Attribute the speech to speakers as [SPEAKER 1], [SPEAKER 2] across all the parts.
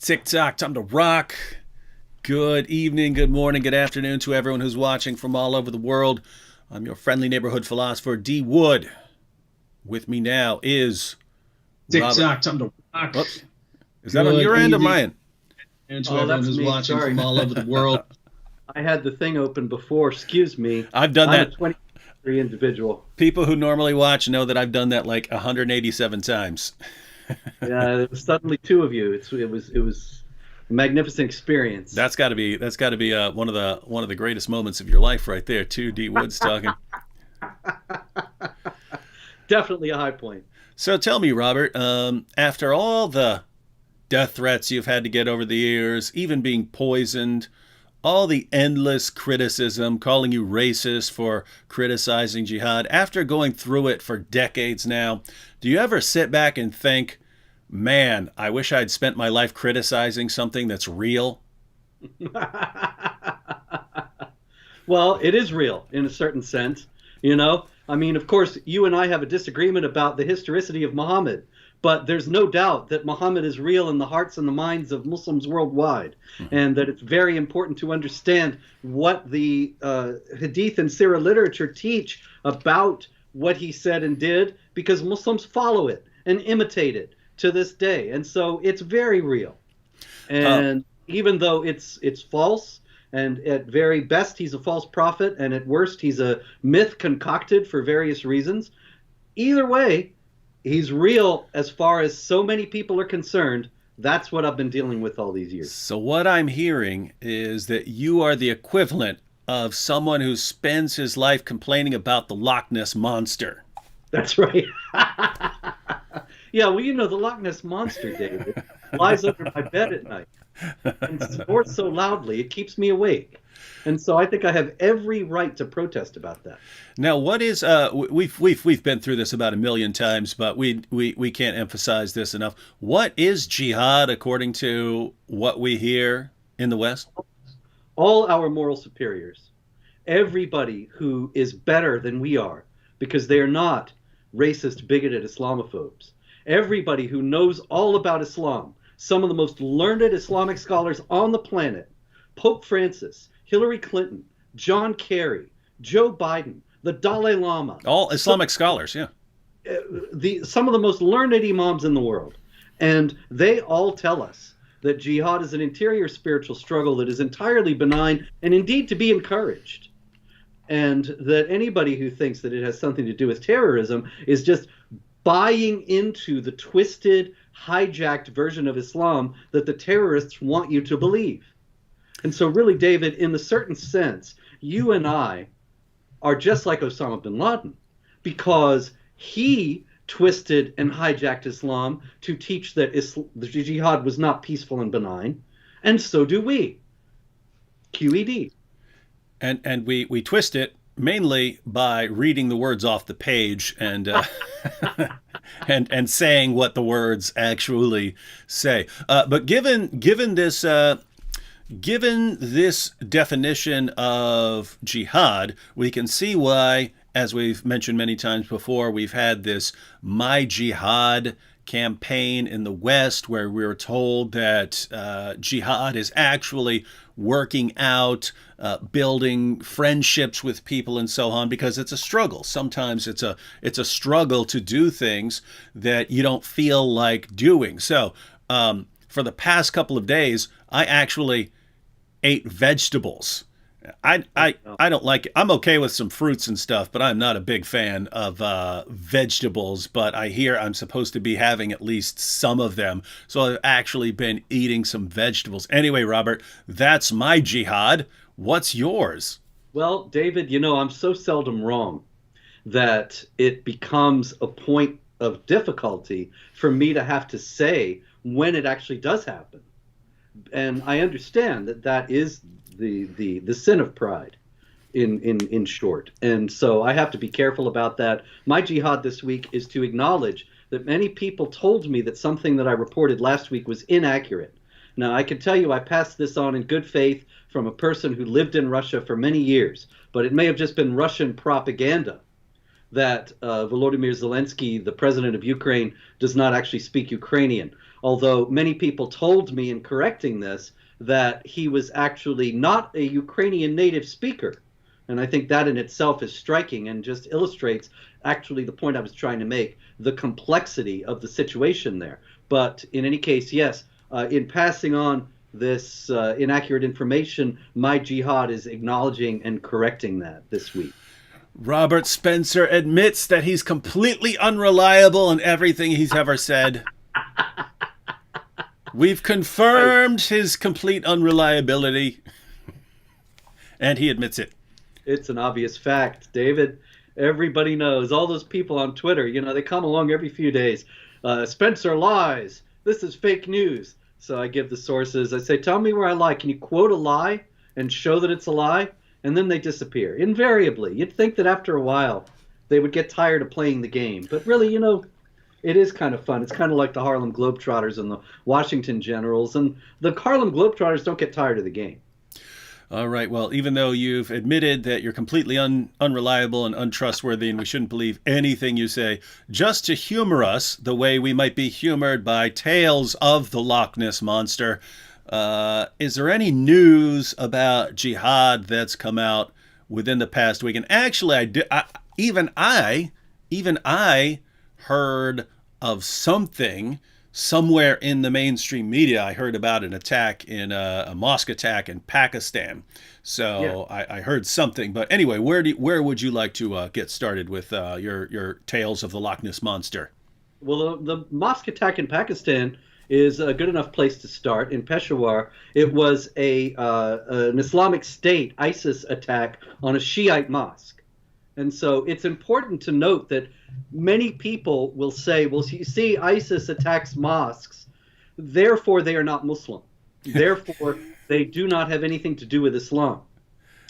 [SPEAKER 1] TikTok, time to rock. Good evening, good morning, good afternoon to everyone who's watching from all over the world. I'm your friendly neighborhood philosopher, D. Wood. With me now is Robert.
[SPEAKER 2] TikTok, time to rock.
[SPEAKER 1] Whoops. Is that on your end or mine?
[SPEAKER 2] And to everyone who's watching from all over the world.
[SPEAKER 3] I had the thing open before. Excuse me.
[SPEAKER 1] I've done
[SPEAKER 3] I'm
[SPEAKER 1] that.
[SPEAKER 3] a 23 individual.
[SPEAKER 1] People who normally watch know that I've done that like 187 times.
[SPEAKER 3] Yeah, there was suddenly two of you. It was a magnificent experience.
[SPEAKER 1] That's got to be one of the greatest moments of your life right there, too. D. Wood's talking.
[SPEAKER 3] Definitely a high point.
[SPEAKER 1] So tell me, Robert, after all the death threats you've had to get over the years, even being poisoned, all the endless criticism, calling you racist for criticizing jihad, after going through it for decades now, do you ever sit back and think, man, I wish I'd spent my life criticizing something that's real?
[SPEAKER 3] Well, it is real in a certain sense, you know? I mean, of course, you and I have a disagreement about the historicity of Muhammad, but there's no doubt that Muhammad is real in the hearts and the minds of Muslims worldwide, and that it's very important to understand what the Hadith and Sirah literature teach about what he said and did, because Muslims follow it and imitate it to this day. And so it's very real. And even though it's false, and at very best he's a false prophet, and at worst he's a myth concocted for various reasons, either way, he's real as far as so many people are concerned. That's what I've been dealing with all these years.
[SPEAKER 1] So what I'm hearing is that you are the equivalent of someone who spends his life complaining about the Loch Ness Monster.
[SPEAKER 3] That's right. Yeah, well, you know, the Loch Ness Monster, David, lies under my bed at night and snores so loudly it keeps me awake. And so I think I have every right to protest about that.
[SPEAKER 1] Now, what is we've been through this about a million times, but we can't emphasize this enough. What is jihad according to what we hear in the West?
[SPEAKER 3] All our moral superiors, everybody who is better than we are, because they are not racist, bigoted Islamophobes. Everybody who knows all about Islam, some of the most learned Islamic scholars on the planet, Pope Francis, Hillary Clinton, John Kerry, Joe Biden, the Dalai Lama.
[SPEAKER 1] All Islamic scholars, yeah.
[SPEAKER 3] Some of the most learned imams in the world. And they all tell us that jihad is an interior spiritual struggle that is entirely benign and indeed to be encouraged. And that anybody who thinks that it has something to do with terrorism is just buying into the twisted, hijacked version of Islam that the terrorists want you to believe. And so really, David, in a certain sense, you and I are just like Osama bin Laden, because he twisted and hijacked Islam to teach that the jihad was not peaceful and benign, and so do we. QED.
[SPEAKER 1] And we twist it mainly by reading the words off the page and and saying what the words actually say. But given this definition of jihad, we can see why, as we've mentioned many times before, we've had this My Jihad campaign in the West, where we were told that jihad is actually working out, building friendships with people and so on, because it's a struggle. Sometimes it's a struggle to do things that you don't feel like doing. So for the past couple of days, I actually ate vegetables. I don't like it. I'm okay with some fruits and stuff, but I'm not a big fan of vegetables. But I hear I'm supposed to be having at least some of them. So I've actually been eating some vegetables. Anyway, Robert, that's my jihad. What's yours?
[SPEAKER 3] Well, David, you know, I'm so seldom wrong that it becomes a point of difficulty for me to have to say when it actually does happen. And I understand that that is the sin of pride, in short. And so I have to be careful about that. My jihad this week is to acknowledge that many people told me that something that I reported last week was inaccurate. Now, I can tell you I passed this on in good faith from a person who lived in Russia for many years, but it may have just been Russian propaganda. that Volodymyr Zelensky, the president of Ukraine, does not actually speak Ukrainian. Although many people told me in correcting this that he was actually not a Ukrainian native speaker. And I think that in itself is striking and just illustrates actually the point I was trying to make, the complexity of the situation there. But in any case, yes, in passing on this inaccurate information, my Jihad is acknowledging and correcting that this week.
[SPEAKER 1] Robert Spencer admits that he's completely unreliable in everything he's ever said. We've confirmed his complete unreliability, and he admits it.
[SPEAKER 3] It's an obvious fact, David. Everybody knows. All those people on Twitter, they come along every few days. Spencer lies. This is fake news. So I give the sources. I say, tell me where I lie. Can you quote a lie and show that it's a lie? And then they disappear. Invariably. You'd think that after a while they would get tired of playing the game. But really, it is kind of fun. It's kind of like the Harlem Globetrotters and the Washington Generals. And the Harlem Globetrotters don't get tired of the game.
[SPEAKER 1] All right. Well, even though you've admitted that you're completely unreliable and untrustworthy and we shouldn't believe anything you say, just to humor us the way we might be humored by tales of the Loch Ness Monster, is there any news about Jihad that's come out within the past week? And actually, even I heard of something somewhere in the mainstream media. I heard about an attack in a mosque attack in Pakistan. So yeah. I heard something. But anyway, where would you like to get started with your tales of the Loch Ness Monster?
[SPEAKER 3] Well, the mosque attack in Pakistan is a good enough place to start. In Peshawar, it was an Islamic State, ISIS attack on a Shiite mosque. And so it's important to note that many people will say, well, you see, ISIS attacks mosques, therefore they are not Muslim. Therefore, they do not have anything to do with Islam.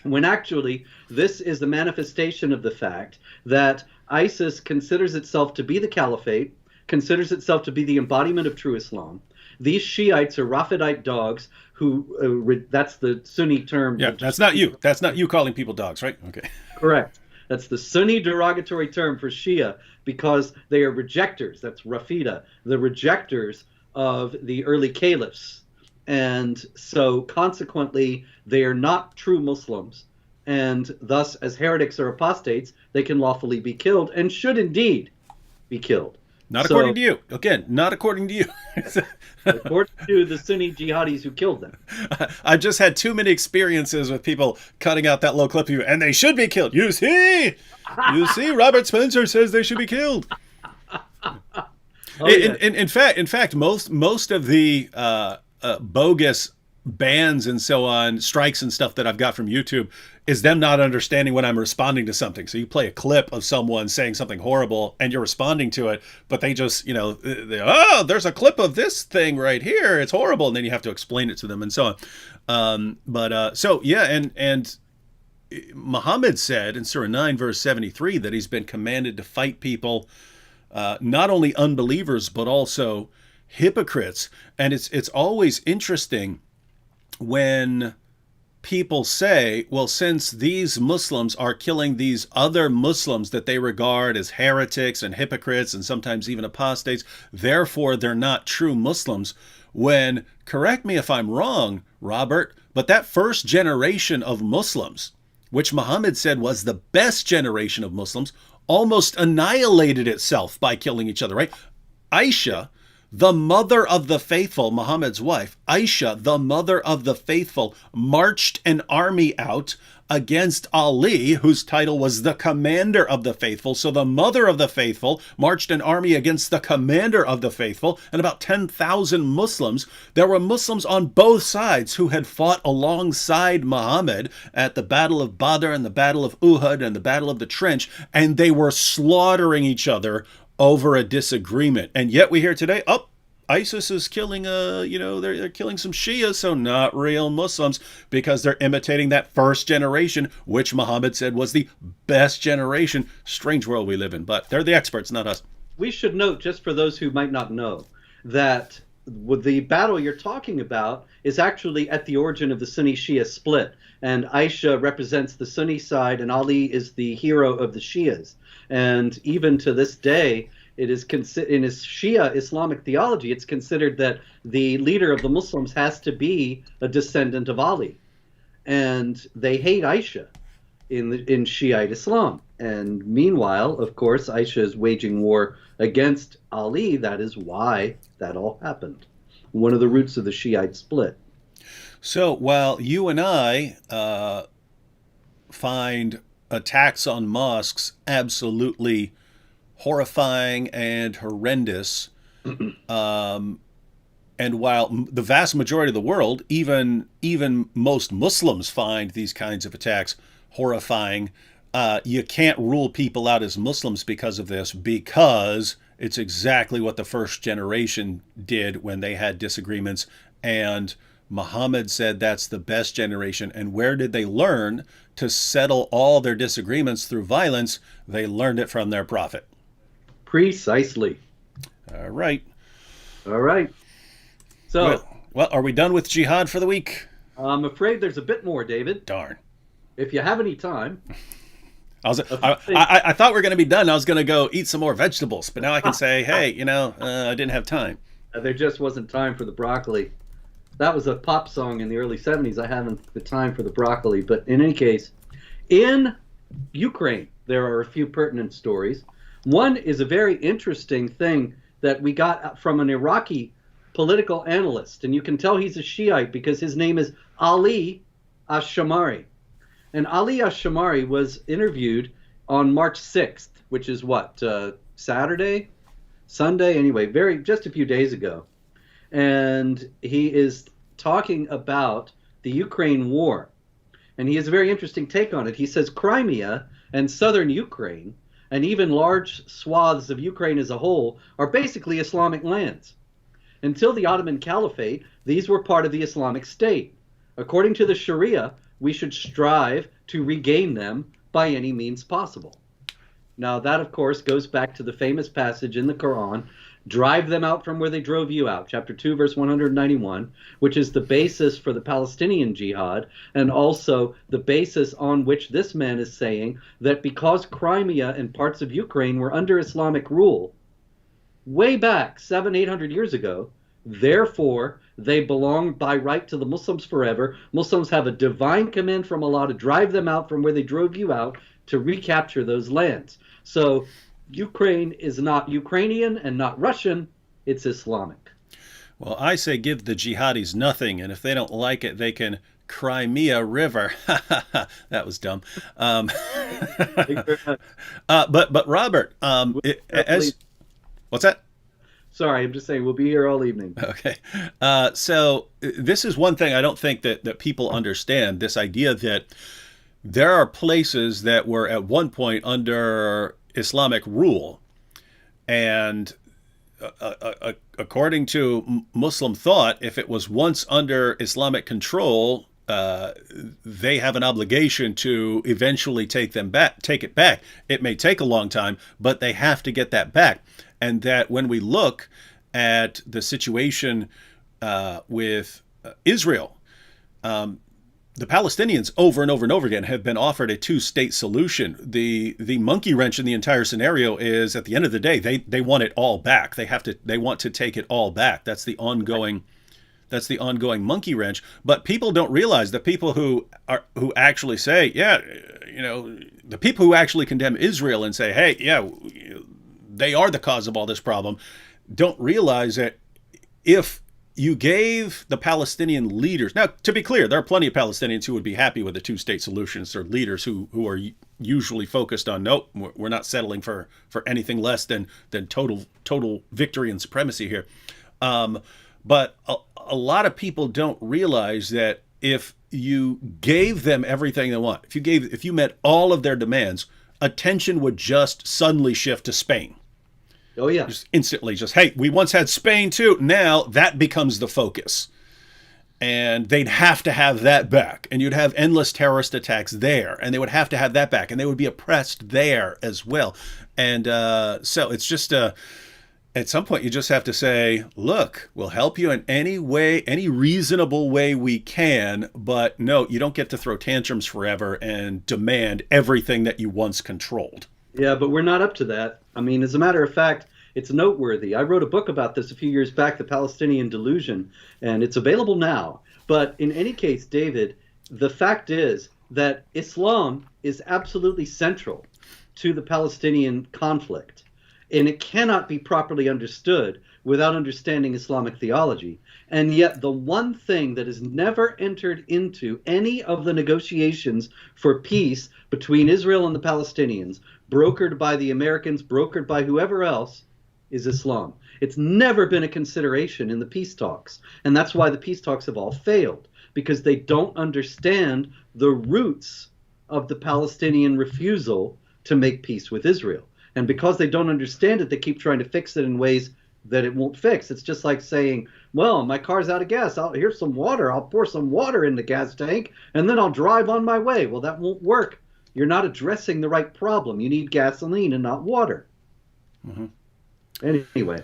[SPEAKER 3] When actually, this is the manifestation of the fact that ISIS considers itself to be the caliphate, considers itself to be the embodiment of true Islam. These Shiites are Rafidite dogs who, that's the Sunni term.
[SPEAKER 1] Yeah, that's not you. That's not you calling people dogs, right? Okay.
[SPEAKER 3] Correct. That's the Sunni derogatory term for Shia because they are rejectors. That's Rafida, the rejectors of the early caliphs. And so consequently, they are not true Muslims. And thus, as heretics or apostates, they can lawfully be killed and should indeed be killed.
[SPEAKER 1] Not according to you. Again, not according to you.
[SPEAKER 3] According to the Sunni jihadis who killed them.
[SPEAKER 1] I've just had too many experiences with people cutting out that little clip of you, and they should be killed. You see, Robert Spencer says they should be killed. In fact, most of the bogus bans and so on, strikes and stuff that I've got from YouTube is them not understanding when I'm responding to something. So you play a clip of someone saying something horrible and you're responding to it, but they just, there's a clip of this thing right here. It's horrible. And then you have to explain it to them and so on. And Muhammad said in Surah 9, verse 73, that he's been commanded to fight people, not only unbelievers, but also hypocrites. And it's always interesting when people say, well, since these Muslims are killing these other Muslims that they regard as heretics and hypocrites and sometimes even apostates, therefore they're not true Muslims. When, correct me if I'm wrong, Robert, but that first generation of Muslims, which Muhammad said was the best generation of Muslims, almost annihilated itself by killing each other, right? Aisha, the mother of the faithful, Muhammad's wife, Aisha, the mother of the faithful, marched an army out against Ali, whose title was the commander of the faithful. So the mother of the faithful marched an army against the commander of the faithful, and about 10,000 Muslims. There were Muslims on both sides who had fought alongside Muhammad at the Battle of Badr and the Battle of Uhud and the Battle of the Trench, and they were slaughtering each other over a disagreement. And yet we hear today, ISIS is killing, they're killing some Shia, so not real Muslims, because they're imitating that first generation, which Muhammad said was the best generation. Strange world we live in, but they're the experts, not us.
[SPEAKER 3] We should note, just for those who might not know, that the battle you're talking about is actually at the origin of the Sunni-Shia split. And Aisha represents the Sunni side, and Ali is the hero of the Shias. And even to this day, it is in his Shia Islamic theology, it's considered that the leader of the Muslims has to be a descendant of Ali. And they hate Aisha in Shiite Islam. And meanwhile, of course, Aisha is waging war against Ali. That is why that all happened. One of the roots of the Shiite split.
[SPEAKER 1] So while you and I find attacks on mosques absolutely horrifying and horrendous, and while the vast majority of the world, even most Muslims, find these kinds of attacks horrifying, you can't rule people out as Muslims because of this, because it's exactly what the first generation did when they had disagreements. And Muhammad said that's the best generation. And where did they learn to settle all their disagreements through violence? They learned it from their prophet.
[SPEAKER 3] Precisely.
[SPEAKER 1] All right.
[SPEAKER 3] All right. So,
[SPEAKER 1] well, are we done with jihad for the week?
[SPEAKER 3] I'm afraid there's a bit more, David.
[SPEAKER 1] Darn.
[SPEAKER 3] If you have any time.
[SPEAKER 1] I thought we were going to be done. I was going to go eat some more vegetables, but now I can say, hey, I didn't have time.
[SPEAKER 3] There just wasn't time for the broccoli. That was a pop song in the early 70s. I haven't the time for the broccoli. But in any case, in Ukraine, there are a few pertinent stories. One is a very interesting thing that we got from an Iraqi political analyst. And you can tell he's a Shiite because his name is Ali Ash-Shamari. And Ali Ash-Shamari was interviewed on March 6th, which is what, Saturday? Sunday? Anyway, just a few days ago. And he is talking about the Ukraine war. And he has a very interesting take on it. He says Crimea and southern Ukraine, and even large swaths of Ukraine as a whole, are basically Islamic lands. Until the Ottoman Caliphate, these were part of the Islamic State. According to the Sharia, we should strive to regain them by any means possible. Now, that, of course, goes back to the famous passage in the Quran, drive them out from where they drove you out, chapter 2, verse 191, which is the basis for the Palestinian jihad, and also the basis on which this man is saying that because Crimea and parts of Ukraine were under Islamic rule way back 700-800 years ago, therefore they belong by right to the Muslims forever. Muslims have a divine command from Allah to drive them out from where they drove you out, to recapture those lands. So Ukraine is not Ukrainian and not Russian, it's Islamic.
[SPEAKER 1] Well, I say give the jihadis nothing, and if they don't like it, they can Crimea River. That was dumb. But Robert, what's that?
[SPEAKER 3] Sorry, I'm just saying we'll be here all evening.
[SPEAKER 1] Okay. So this is one thing I don't think that people understand, this idea that there are places that were at one point under Islamic rule, and according to Muslim thought, if it was once under Islamic control, they have an obligation to eventually take it back. It may take a long time, but they have to get that back. And that when we look at the situation with Israel, the Palestinians over and over and over again have been offered a two-state solution. The monkey wrench in the entire scenario is, at the end of the day, they want it all back. They want to take it all back. That's the ongoing monkey wrench. But people don't realize that people who actually say, the people who actually condemn Israel and say, hey, yeah, they are the cause of all this problem, don't realize that if you gave the Palestinian leaders, now to be clear, there are plenty of Palestinians who would be happy with a two-state solution. There are leaders who are usually focused on, nope, we're not settling for anything less than total victory and supremacy here. But a lot of people don't realize that if you gave them everything they want, if you met all of their demands, attention would just suddenly shift to Spain.
[SPEAKER 3] Oh, yeah.
[SPEAKER 1] Just instantly, hey, we once had Spain too. Now that becomes the focus. And they'd have to have that back. And you'd have endless terrorist attacks there. And they would have to have that back. And they would be oppressed there as well. And so it's just At some point, you just have to say, look, we'll help you in any way, any reasonable way we can. But no, you don't get to throw tantrums forever and demand everything that you once controlled.
[SPEAKER 3] Yeah, but we're not up to that. I mean, as a matter of fact, it's noteworthy. I wrote a book about this a few years back, The Palestinian Delusion, and it's available now. But in any case, David, the fact is that Islam is absolutely central to the Palestinian conflict, and it cannot be properly understood without understanding Islamic theology. And yet the one thing that has never entered into any of the negotiations for peace between Israel and the Palestinians, brokered by the Americans, brokered by whoever else, is Islam. It's never been a consideration in the peace talks. And that's why the peace talks have all failed, because they don't understand the roots of the Palestinian refusal to make peace with Israel. And because they don't understand it, they keep trying to fix it in ways that it won't fix. It's just like saying, well, my car's out of gas. Here's some water. I'll pour some water in the gas tank, and then I'll drive on my way. Well, that won't work. You're not addressing the right problem. You need gasoline and not water. Mm-hmm. Anyway,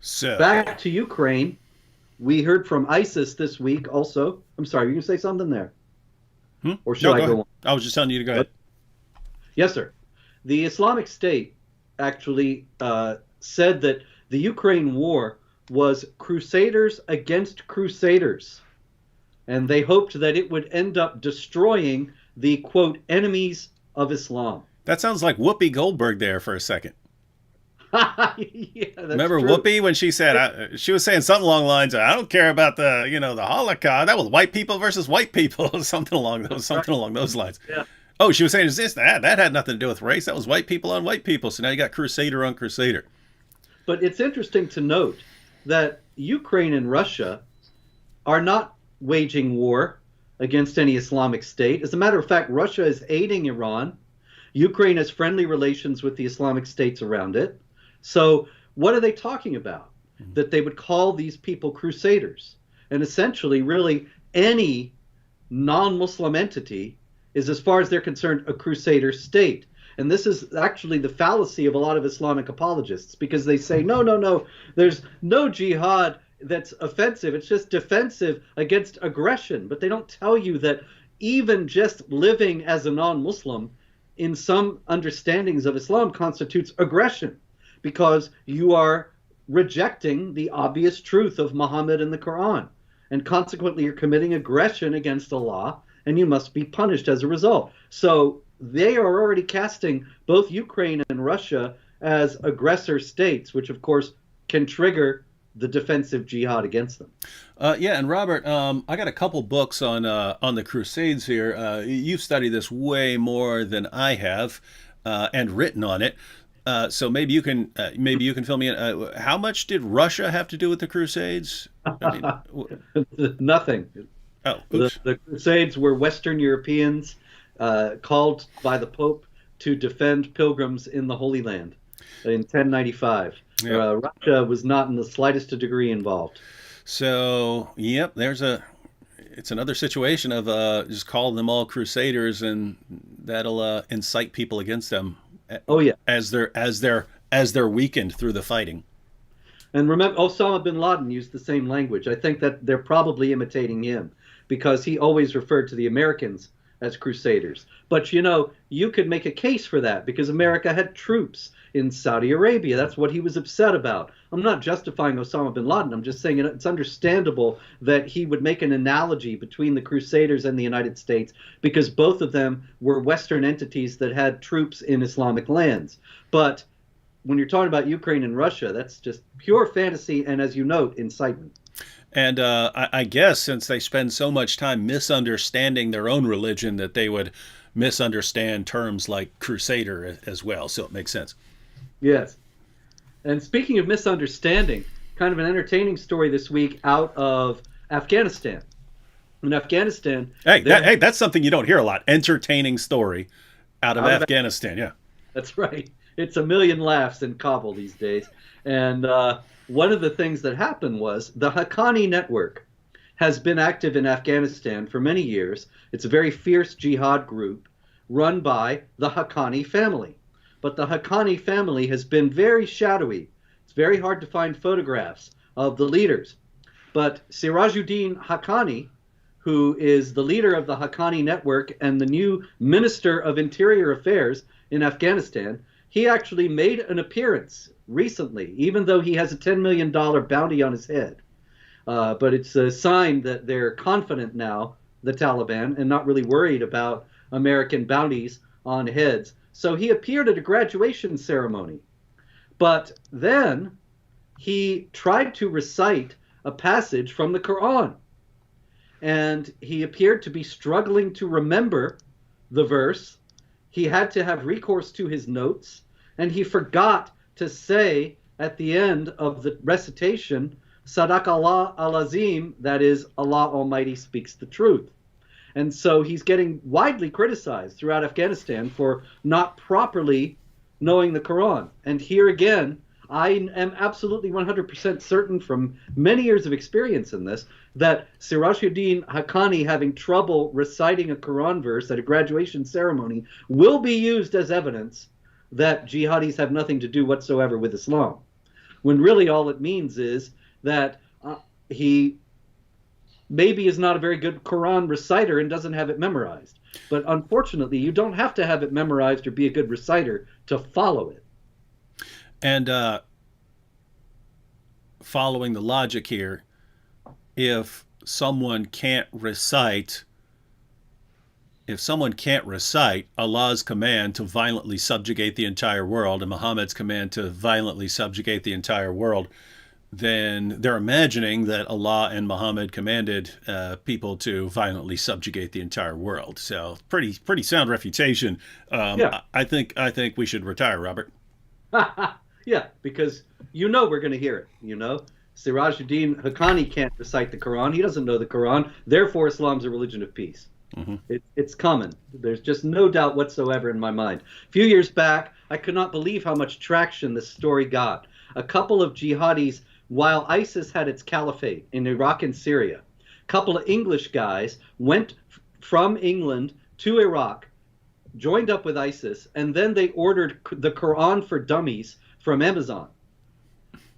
[SPEAKER 1] so
[SPEAKER 3] back to Ukraine. We heard from ISIS this week also. I'm sorry, you can say something there? Or should I go on?
[SPEAKER 1] I was just telling you to go ahead.
[SPEAKER 3] Yes, sir. The Islamic State actually said that the Ukraine war was crusaders against crusaders. And they hoped that it would end up destroying the, quote, enemies of Islam.
[SPEAKER 1] That sounds like Whoopi Goldberg there for a second.
[SPEAKER 3] Yeah,
[SPEAKER 1] remember
[SPEAKER 3] true.
[SPEAKER 1] Whoopi when she said she was saying something along the lines of, I don't care about the Holocaust. That was white people versus white people, something along those lines.
[SPEAKER 3] Yeah.
[SPEAKER 1] Oh, she was saying, is this that had nothing to do with race? That was white people on white people. So now you got crusader on crusader.
[SPEAKER 3] But it's interesting to note that Ukraine and Russia are not waging war against any Islamic State. As a matter of fact, Russia is aiding Iran. Ukraine has friendly relations with the Islamic states around it. So what are they talking about? That they would call these people crusaders. And essentially, really, any non-Muslim entity is, as far as they're concerned, a crusader state. And this is actually the fallacy of a lot of Islamic apologists, because they say, no, there's no jihad that's offensive. It's just defensive against aggression. But they don't tell you that even just living as a non-Muslim in some understandings of Islam constitutes aggression, because you are rejecting the obvious truth of Muhammad and the Quran. And consequently, you're committing aggression against Allah, and you must be punished as a result. So they are already casting both Ukraine and Russia as aggressor states, which of course can trigger the defensive jihad against them.
[SPEAKER 1] Yeah, and Robert, I got a couple books on the Crusades here. You've studied this way more than I have, and written on it. So maybe you can fill me in. How much did Russia have to do with the Crusades? I
[SPEAKER 3] mean, nothing.
[SPEAKER 1] Oh,
[SPEAKER 3] the Crusades were Western Europeans called by the Pope to defend pilgrims in the Holy Land in 1095. Yeah. Russia was not in the slightest degree involved.
[SPEAKER 1] So, yep, it's another situation of just calling them all crusaders, and that'll incite people against them.
[SPEAKER 3] Oh yeah,
[SPEAKER 1] as they're weakened through the fighting.
[SPEAKER 3] And remember, Osama bin Laden used the same language. I think that they're probably imitating him, because he always referred to the Americans as crusaders. But you could make a case for that, because America had troops in Saudi Arabia. That's what he was upset about. I'm not justifying Osama bin Laden. I'm just saying it's understandable that he would make an analogy between the Crusaders and the United States, because both of them were Western entities that had troops in Islamic lands. But when you're talking about Ukraine and Russia, that's just pure fantasy and, as you note, incitement.
[SPEAKER 1] And I guess since they spend so much time misunderstanding their own religion, that they would misunderstand terms like crusader as well. So it makes sense.
[SPEAKER 3] Yes. And speaking of misunderstanding, kind of an entertaining story this week out of Afghanistan. In Afghanistan...
[SPEAKER 1] Hey, that's something you don't hear a lot. Entertaining story out of Afghanistan, yeah.
[SPEAKER 3] That's right. It's a million laughs in Kabul these days. And one of the things that happened was the Haqqani network has been active in Afghanistan for many years. It's a very fierce jihad group run by the Haqqani family. But the Haqqani family has been very shadowy. It's It's very hard to find photographs of the leaders. But Sirajuddin Haqqani, who is the leader of the Haqqani network and the new Minister of Interior Affairs in Afghanistan, he actually made an appearance recently, even though he has a $10 million bounty on his head. But it's a sign that they're confident now, the Taliban, and not really worried about American bounties on heads. So he appeared at a graduation ceremony. But then he tried to recite a passage from the Quran. And he appeared to be struggling to remember the verse. He had to have recourse to his notes, and he forgot to say at the end of the recitation, Sadaq Allah al-Azim, that is, Allah Almighty speaks the truth. And so he's getting widely criticized throughout Afghanistan for not properly knowing the Quran. And here again, I am absolutely 100% certain from many years of experience in this that Sirajuddin Haqqani having trouble reciting a Quran verse at a graduation ceremony will be used as evidence that jihadis have nothing to do whatsoever with Islam, when really all it means is that he maybe is not a very good Quran reciter and doesn't have it memorized. But unfortunately, you don't have to have it memorized or be a good reciter to follow it.
[SPEAKER 1] And following the logic here, if someone can't recite Allah's command to violently subjugate the entire world and Muhammad's command to violently subjugate the entire world, then they're imagining that Allah and Muhammad commanded people to violently subjugate the entire world. So pretty sound refutation.
[SPEAKER 3] Yeah.
[SPEAKER 1] I think we should retire, Robert.
[SPEAKER 3] Yeah, because we're going to hear it. Sirajuddin Haqqani can't recite the Quran. He doesn't know the Quran. Therefore, Islam's a religion of peace. Mm-hmm. It's coming. There's just no doubt whatsoever in my mind. A few years back, I could not believe how much traction this story got. A couple of jihadis, while ISIS had its caliphate in Iraq and Syria, a couple of English guys went from England to Iraq, joined up with ISIS, and then they ordered the Quran for Dummies from Amazon.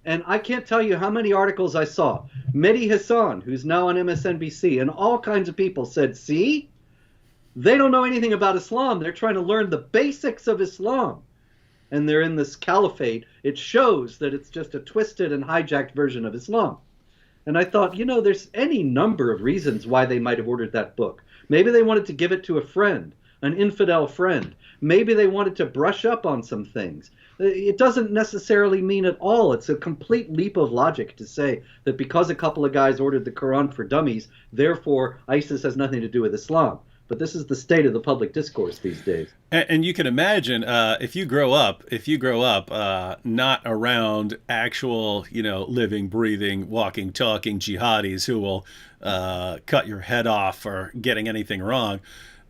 [SPEAKER 3] And I can't tell you how many articles I saw. Mehdi Hassan, who's now on MSNBC, and all kinds of people said, see, they don't know anything about Islam. They're trying to learn the basics of Islam. And they're in this caliphate. It shows that it's just a twisted and hijacked version of Islam. And I thought, there's any number of reasons why they might have ordered that book. Maybe they wanted to give it to a friend, an infidel friend. Maybe they wanted to brush up on some things. It doesn't necessarily mean at all. It's a complete leap of logic to say that because a couple of guys ordered the Quran for Dummies, therefore ISIS has nothing to do with Islam. But this is the state of the public discourse these days.
[SPEAKER 1] And you can imagine if you grow up not around actual, living, breathing, walking, talking jihadis who will cut your head off for getting anything wrong.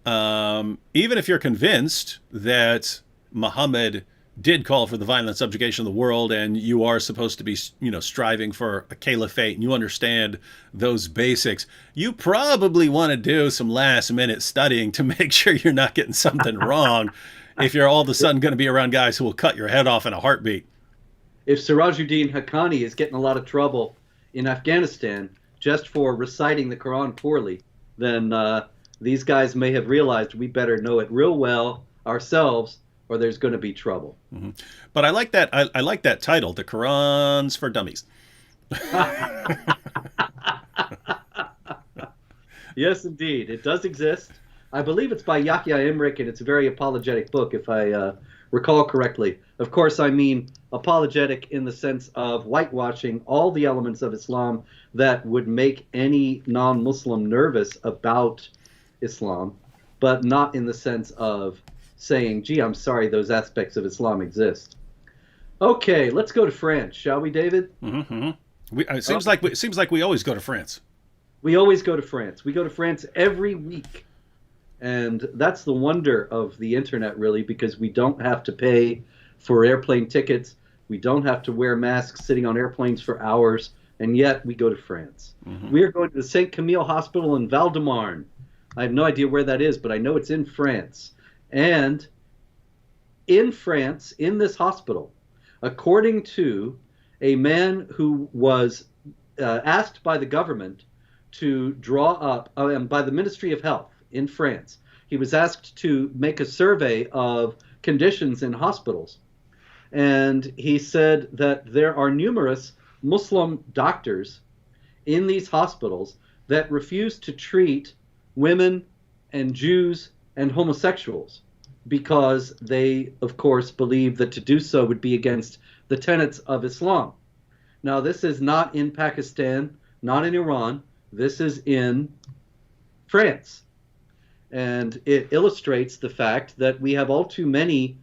[SPEAKER 1] Even if you're convinced that Muhammad did call for the violent subjugation of the world and you are supposed to be, striving for a caliphate and you understand those basics, you probably want to do some last minute studying to make sure you're not getting something wrong if you're all of a sudden going to be around guys who will cut your head off in a heartbeat.
[SPEAKER 3] If Sirajuddin Haqqani is getting a lot of trouble in Afghanistan just for reciting the Quran poorly, then these guys may have realized we better know it real well ourselves, or there's going to be trouble.
[SPEAKER 1] Mm-hmm. But I like that. I like that title, "The Quran's for Dummies."
[SPEAKER 3] Yes, indeed, it does exist. I believe it's by Yahya Imrik, and it's a very apologetic book, if I recall correctly. Of course, I mean apologetic in the sense of whitewashing all the elements of Islam that would make any non-Muslim nervous about Islam, but not in the sense of saying, gee, I'm sorry, those aspects of Islam exist. Okay, let's go to France, shall we, David?
[SPEAKER 1] Mm-hmm. It seems like we always go to France.
[SPEAKER 3] We always go to France. We go to France every week. And that's the wonder of the internet, really, because we don't have to pay for airplane tickets. We don't have to wear masks sitting on airplanes for hours. And yet we go to France. Mm-hmm. We are going to the St. Camille Hospital in Val-de-Marne. I have no idea where that is, but I know it's in France. And in France, in this hospital, according to a man who was asked by the government to draw up, by the Ministry of Health in France, he was asked to make a survey of conditions in hospitals. And he said that there are numerous Muslim doctors in these hospitals that refuse to treat women and Jews and homosexuals because they, of course, believe that to do so would be against the tenets of Islam. Now, this is not in Pakistan, not in Iran. This is in France. And it illustrates the fact that we have all too many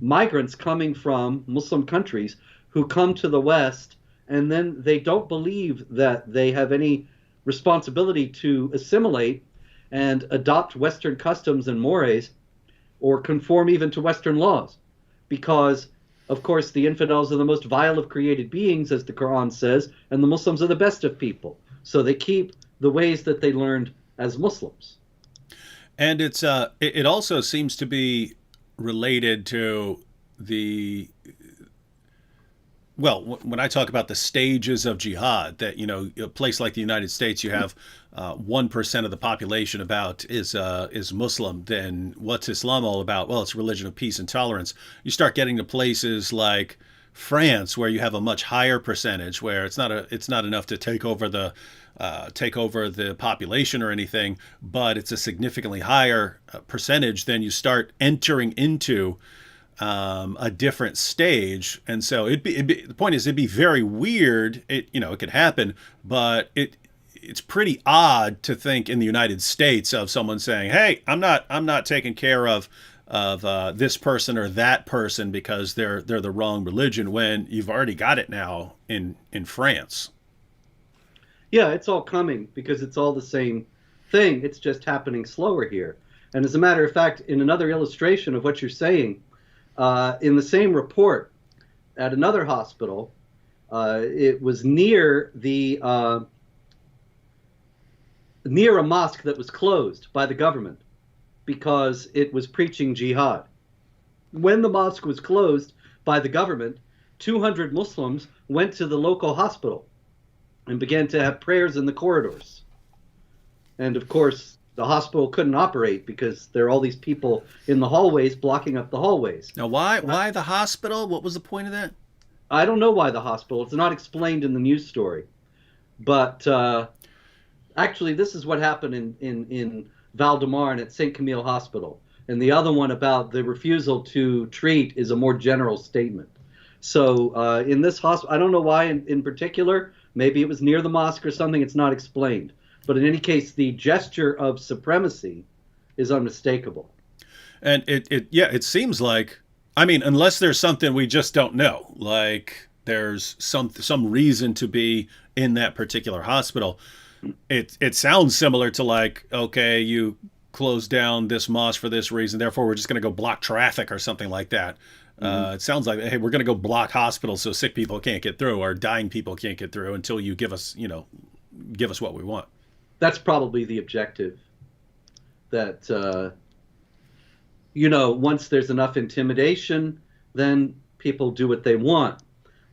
[SPEAKER 3] migrants coming from Muslim countries who come to the West, and then they don't believe that they have any responsibility to assimilate and adopt Western customs and mores or conform even to Western laws. Because, of course, the infidels are the most vile of created beings, as the Quran says, and the Muslims are the best of people. So they keep the ways that they learned as Muslims.
[SPEAKER 1] And it also seems to be related to the, well, when I talk about the stages of jihad, that, a place like the United States, you have 1% of the population about is Muslim. Then what's Islam all about? Well, it's a religion of peace and tolerance. You start getting to places like France, where you have a much higher percentage, where it's not enough to take over the population or anything, but it's a significantly higher percentage. Then you start entering into a different stage. And so the point is, it'd be very weird. It could happen, but it's pretty odd to think in the United States of someone saying, "Hey, I'm not taking care of this person or that person because they're the wrong religion," when you've already got it now in France.
[SPEAKER 3] Yeah, it's all coming because it's all the same thing. It's just happening slower here. And as a matter of fact, in another illustration of what you're saying, in the same report at another hospital, it was near a mosque that was closed by the government because it was preaching jihad. When the mosque was closed by the government, 200 Muslims went to the local hospital and began to have prayers in the corridors. And of course, the hospital couldn't operate because there are all these people in the hallways blocking up the hallways.
[SPEAKER 1] Now, why the hospital? What was the point of that?
[SPEAKER 3] I don't know why the hospital. It's not explained in the news story. But actually, this is what happened in Val-de-Marne at St. Camille Hospital. And the other one about the refusal to treat is a more general statement. So in this hospital, I don't know why in particular. Maybe it was near the mosque or something. It's not explained. But in any case, the gesture of supremacy is unmistakable.
[SPEAKER 1] And it seems like, I mean, unless there's something we just don't know, like there's some reason to be in that particular hospital, it sounds similar to like, okay, you closed down this mosque for this reason, therefore we're just going to go block traffic or something like that. It sounds like, hey, we're going to go block hospitals so sick people can't get through or dying people can't get through until you give us what we want.
[SPEAKER 3] That's probably the objective. That, once there's enough intimidation, then people do what they want.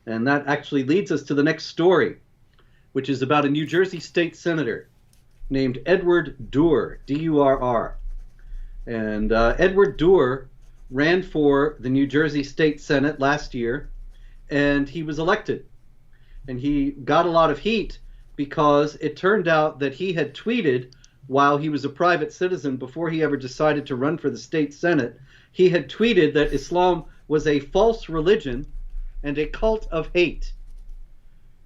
[SPEAKER 3] And that actually leads us to the next story, which is about a New Jersey state senator named Edward Durr, D-U-R-R. And Edward Durr ran for the New Jersey State Senate last year, and he was elected. And he got a lot of heat because it turned out that he had tweeted while he was a private citizen before he ever decided to run for the state senate. He had tweeted that Islam was a false religion and a cult of hate.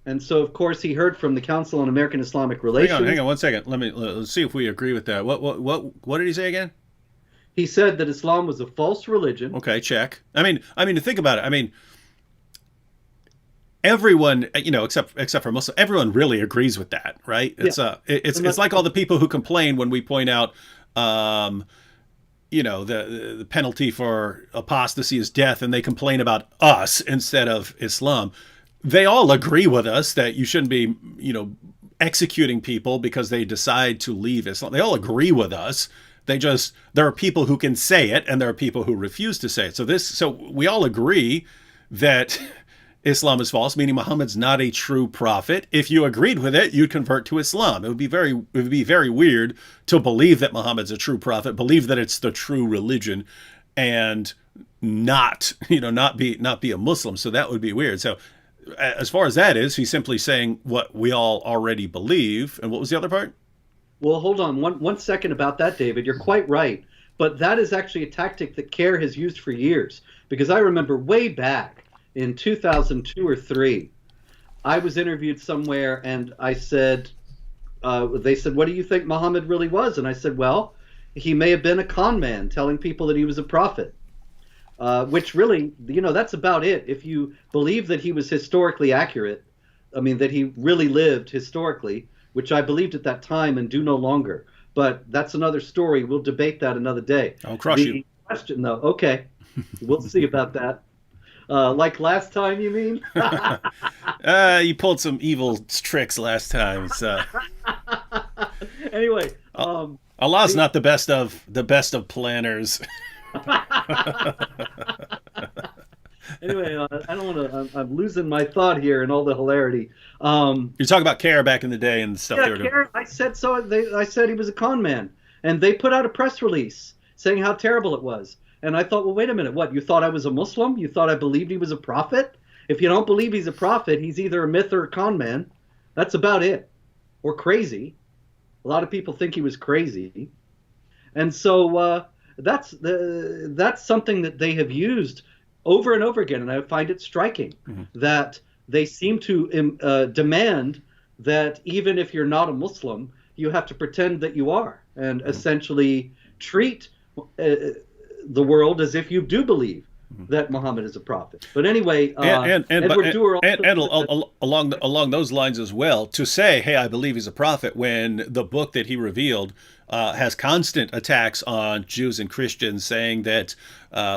[SPEAKER 3] And so, of course, he heard from the Council on American Islamic Relations.
[SPEAKER 1] Hang on 1 second. Let's see if we agree with that. What did he say again?
[SPEAKER 3] He said that Islam was a false religion.
[SPEAKER 1] Okay, check. I mean, to think about it, I mean, everyone, except for Muslims, everyone really agrees with that, right? It's like all the people who complain when we point out, the penalty for apostasy is death, and they complain about us instead of Islam. They all agree with us that you shouldn't be, executing people because they decide to leave Islam. They all agree with us. There are people who can say it, and there are people who refuse to say it. So we all agree that Islam is false, meaning Muhammad's not a true prophet. If you agreed with it, you'd convert to Islam. It would be very weird to believe that Muhammad's a true prophet, believe that it's the true religion, and not be a Muslim. So that would be weird. So as far as that is, he's simply saying what we all already believe. And what was the other part?
[SPEAKER 3] Well, hold on one second about that, David. You're quite right. But that is actually a tactic that CARE has used for years. Because I remember way back in 2002 or 3, I was interviewed somewhere and I said, they said, what do you think Muhammad really was? And I said, well, he may have been a con man telling people that he was a prophet. Which really, that's about it. If you believe that he was historically accurate, I mean, that he really lived historically, which I believed at that time and do no longer. But that's another story. We'll debate that another day.
[SPEAKER 1] I'll crush you.
[SPEAKER 3] Question, though, okay, we'll see about that. Like last time, you mean?
[SPEAKER 1] You pulled some evil tricks last time. So.
[SPEAKER 3] Anyway,
[SPEAKER 1] Allah's not the best of planners.
[SPEAKER 3] Anyway, I don't want to. I'm losing my thought here and all the hilarity.
[SPEAKER 1] You're talking about CARE back in the day and stuff.
[SPEAKER 3] Yeah, CARE. I said so. I said he was a con man, and they put out a press release saying how terrible it was. And I thought, well, wait a minute. What? You thought I was a Muslim? You thought I believed he was a prophet? If you don't believe he's a prophet, he's either a myth or a con man. That's about it. Or crazy. A lot of people think he was crazy, and so that's something that they have used over and over again, and I find it striking that they seem to demand that even if you're not a Muslim, you have to pretend that you are, and essentially treat the world as if you do believe that Muhammad is a prophet. But anyway,
[SPEAKER 1] along those lines as well, to say, hey, I believe he's a prophet, when the book that he revealed has constant attacks on Jews and Christians, saying that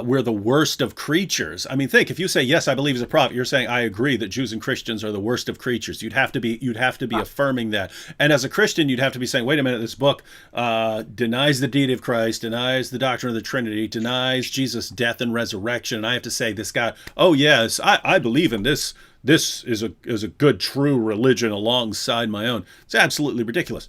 [SPEAKER 1] we're the worst of creatures. I mean, think, if you say, yes, I believe he's a prophet, you're saying, I agree that Jews and Christians are the worst of creatures. You'd have to be affirming that. And as a Christian, you'd have to be saying, wait a minute, this book denies the deity of Christ, denies the doctrine of the Trinity, denies Jesus' death and resurrection. And I have to say, this guy, oh yes, I believe in this. This is a good, true religion alongside my own. It's absolutely ridiculous.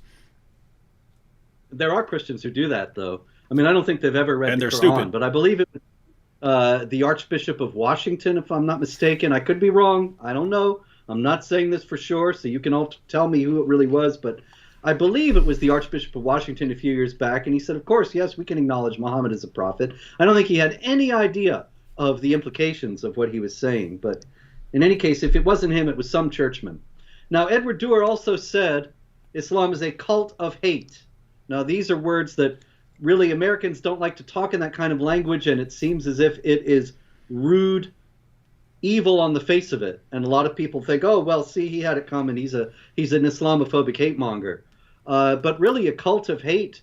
[SPEAKER 3] There are Christians who do that, though. I mean, I don't think they've ever read the Quran,
[SPEAKER 1] stupid.
[SPEAKER 3] But I believe it was the Archbishop of Washington, if I'm not mistaken. I could be wrong. I don't know. I'm not saying this for sure, so you can all tell me who it really was. But I believe it was the Archbishop of Washington a few years back, and he said, of course, yes, we can acknowledge Muhammad as a prophet. I don't think he had any idea of the implications of what he was saying. But in any case, if it wasn't him, it was some churchman. Now, Edward Dewar also said Islam is a cult of hate. Now, these are words that really Americans don't like to talk in that kind of language, and it seems as if it is rude, evil on the face of it. And a lot of people think, oh, well, see, he had it coming. He's an Islamophobic hate monger. But really a cult of hate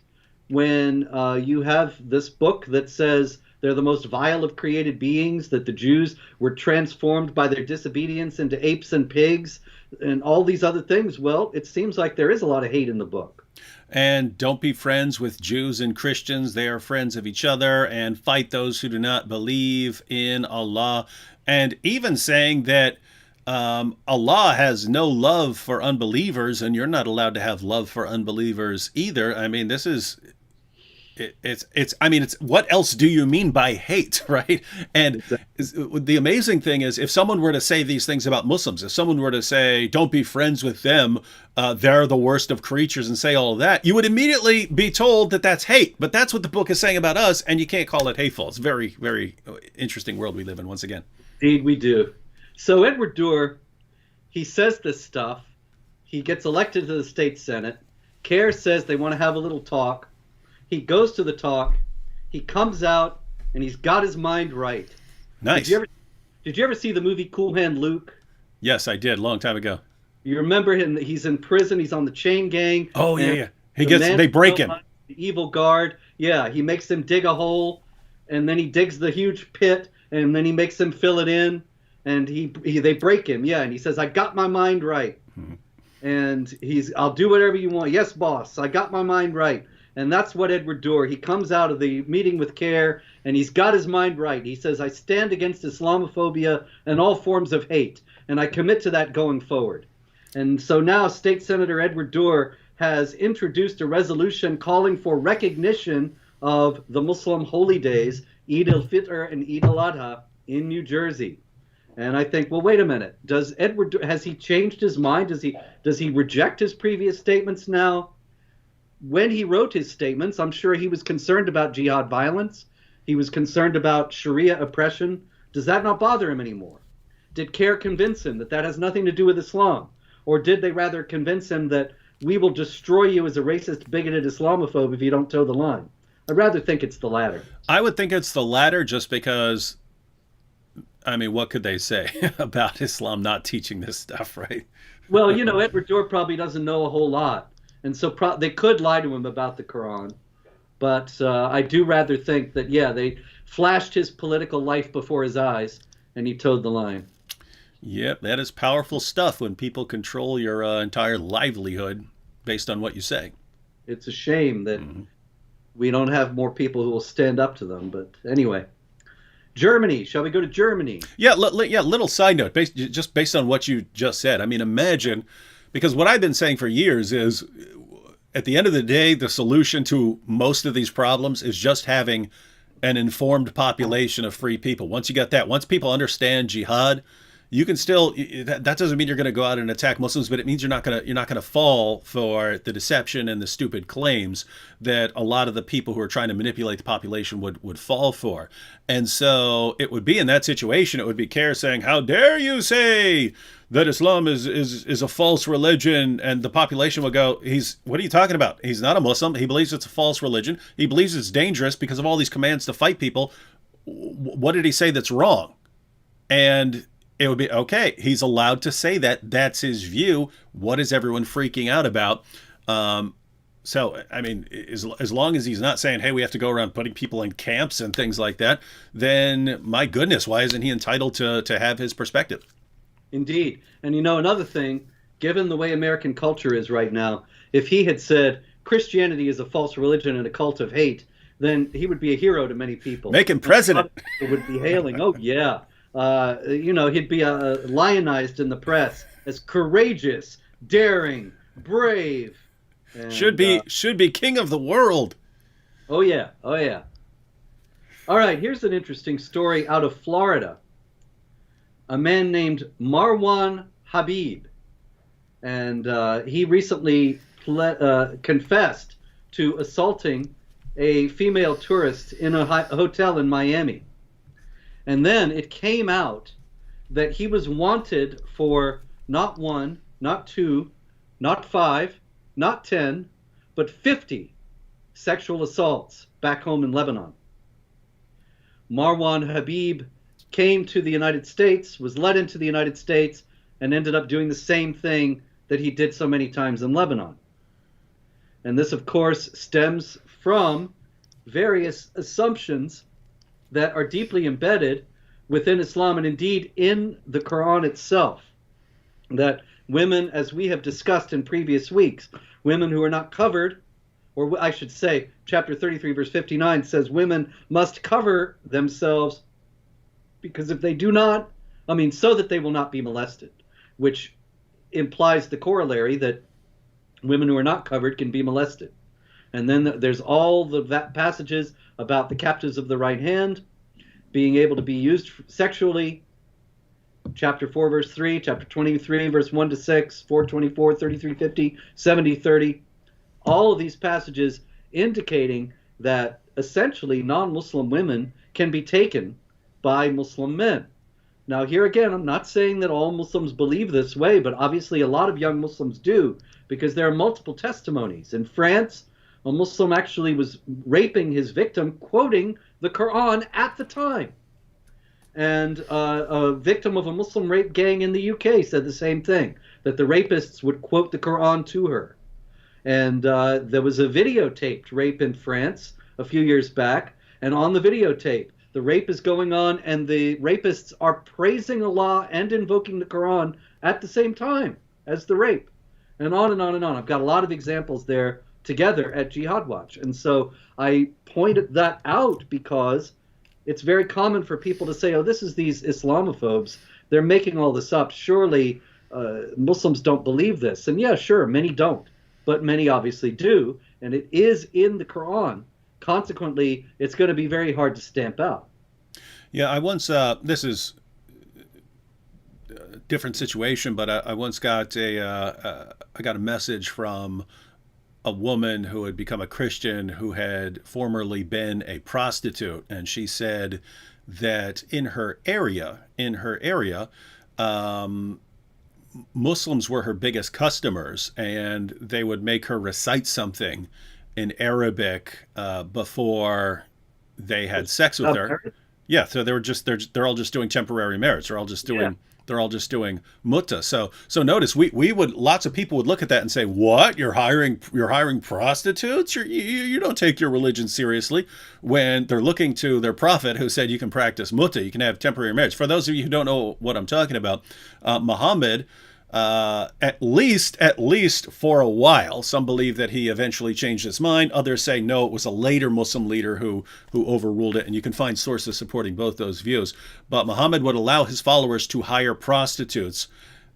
[SPEAKER 3] when you have this book that says they're the most vile of created beings, that the Jews were transformed by their disobedience into apes and pigs, and all these other things. Well, it seems like there is a lot of hate in the book.
[SPEAKER 1] And don't be friends with Jews and Christians. They are friends of each other, and fight those who do not believe in Allah. And even saying that Allah has no love for unbelievers, and you're not allowed to have love for unbelievers either. I mean, this is... It's what else do you mean by hate, right? And the amazing thing is, if someone were to say these things about Muslims, if someone were to say, don't be friends with them, they're the worst of creatures, and say all of that, you would immediately be told that that's hate. But that's what the book is saying about us, and you can't call it hateful. It's a very, very interesting world we live in, once again.
[SPEAKER 3] Indeed, we do. So Edward Dewar, he says this stuff. He gets elected to the state senate. CARE says they want to have a little talk. He goes to the talk, he comes out, and he's got his mind right.
[SPEAKER 1] Nice.
[SPEAKER 3] Did you ever see the movie Cool Hand Luke?
[SPEAKER 1] Yes, I did, a long time ago.
[SPEAKER 3] You remember him? He's in prison. He's on the chain gang.
[SPEAKER 1] Oh, yeah. They break him.
[SPEAKER 3] The evil guard. Yeah, he makes him dig a hole, and then he digs the huge pit, and then he makes him fill it in, and they break him. Yeah, and he says, I got my mind right. Mm-hmm. And I'll do whatever you want. Yes, boss, I got my mind right. And that's what Edward Durr, he comes out of the meeting with CARE, and he's got his mind right. He says, I stand against Islamophobia and all forms of hate, and I commit to that going forward. And so now State Senator Edward Durr has introduced a resolution calling for recognition of the Muslim holy days, Eid al-Fitr and Eid al-Adha, in New Jersey. And I think, well, wait a minute. Has he changed his mind? Does he reject his previous statements now? When he wrote his statements, I'm sure he was concerned about jihad violence. He was concerned about Sharia oppression. Does that not bother him anymore? Did CARE convince him that that has nothing to do with Islam? Or did they rather convince him that we will destroy you as a racist, bigoted Islamophobe if you don't toe the line? I'd rather think it's the latter.
[SPEAKER 1] I would think it's the latter just because, I mean, what could they say about Islam not teaching this stuff, right?
[SPEAKER 3] Well, Edward Durr probably doesn't know a whole lot. And so they could lie to him about the Quran. But I do rather think that, yeah, they flashed his political life before his eyes and he toed the line.
[SPEAKER 1] Yep, that is powerful stuff when people control your entire livelihood based on what you say.
[SPEAKER 3] It's a shame that we don't have more people who will stand up to them. But anyway, Germany. Shall we go to Germany?
[SPEAKER 1] Yeah, little side note, just based on what you just said. I mean, imagine, because what I've been saying for years is, at the end of the day, the solution to most of these problems is just having an informed population of free people. Once you get that, once people understand jihad, you can still, that doesn't mean you're going to go out and attack Muslims, but it means you're not going to fall for the deception and the stupid claims that a lot of the people who are trying to manipulate the population would fall for. And so it would be in that situation, it would be CARE saying, how dare you say that Islam is a false religion? And the population would go, what are you talking about? He's not a Muslim. He believes it's a false religion. He believes it's dangerous because of all these commands to fight people. What did he say that's wrong? And it would be, okay, he's allowed to say that. That's his view. What is everyone freaking out about? So, I mean, as long as he's not saying, hey, we have to go around putting people in camps and things like that, then my goodness, why isn't he entitled to have his perspective?
[SPEAKER 3] Indeed. And another thing, given the way American culture is right now, if he had said Christianity is a false religion and a cult of hate, then he would be a hero to many people.
[SPEAKER 1] Make him president.
[SPEAKER 3] People would be hailing, oh, yeah. He'd be lionized in the press as courageous, daring, brave. And,
[SPEAKER 1] should be king of the world.
[SPEAKER 3] Oh yeah. All right, here's an interesting story out of Florida. A man named Marwan Habib, and he recently confessed to assaulting a female tourist in a hotel in Miami. And then it came out that he was wanted for not 1, not 2, not 5, not 10, but 50 sexual assaults back home in Lebanon. Marwan Habib came to the United States, was led into the United States, and ended up doing the same thing that he did so many times in Lebanon. And this, of course, stems from various assumptions that are deeply embedded within Islam and indeed in the Quran itself. That women, as we have discussed in previous weeks, women who are not covered, or I should say, chapter 33, verse 59 says women must cover themselves because if they do not, so that they will not be molested, which implies the corollary that women who are not covered can be molested. And then there's all the passages about the captives of the right hand being able to be used sexually. Chapter 4, verse 3, chapter 23, verse 1 to 6, 424, 3350, 7030. All of these passages indicating that essentially non-Muslim women can be taken by Muslim men. Now, here again, I'm not saying that all Muslims believe this way, but obviously a lot of young Muslims do, because there are multiple testimonies. In France, a Muslim actually was raping his victim, quoting the Quran at the time. And a victim of a Muslim rape gang in the UK said the same thing, that the rapists would quote the Quran to her. And there was a videotaped rape in France a few years back, and on the videotape, the rape is going on, and the rapists are praising Allah and invoking the Quran at the same time as the rape. And on and on and on. I've got a lot of examples there together at Jihad Watch. And so I pointed that out because it's very common for people to say, oh, this is these Islamophobes. They're making all this up. Surely Muslims don't believe this. And yeah, sure, many don't, but many obviously do. And it is in the Quran. Consequently, it's going to be very hard to stamp out.
[SPEAKER 1] Yeah, I once, this is a different situation, but I once got I got a message from a woman who had become a Christian who had formerly been a prostitute, and she said that in her area, Muslims were her biggest customers, and they would make her recite something in Arabic before they had sex with her. Yeah, so they're all just doing temporary marriage. They're all just doing mutta. So notice we would, lots of people would look at that and say, what, you're hiring prostitutes? You don't take your religion seriously, when they're looking to their prophet who said you can practice mutta, you can have temporary marriage. For those of you who don't know what I'm talking about, Muhammad, at least for a while, some believe that he eventually changed his mind. Others say no, it was a later Muslim leader who overruled it, and you can find sources supporting both those views. But Muhammad would allow his followers to hire prostitutes,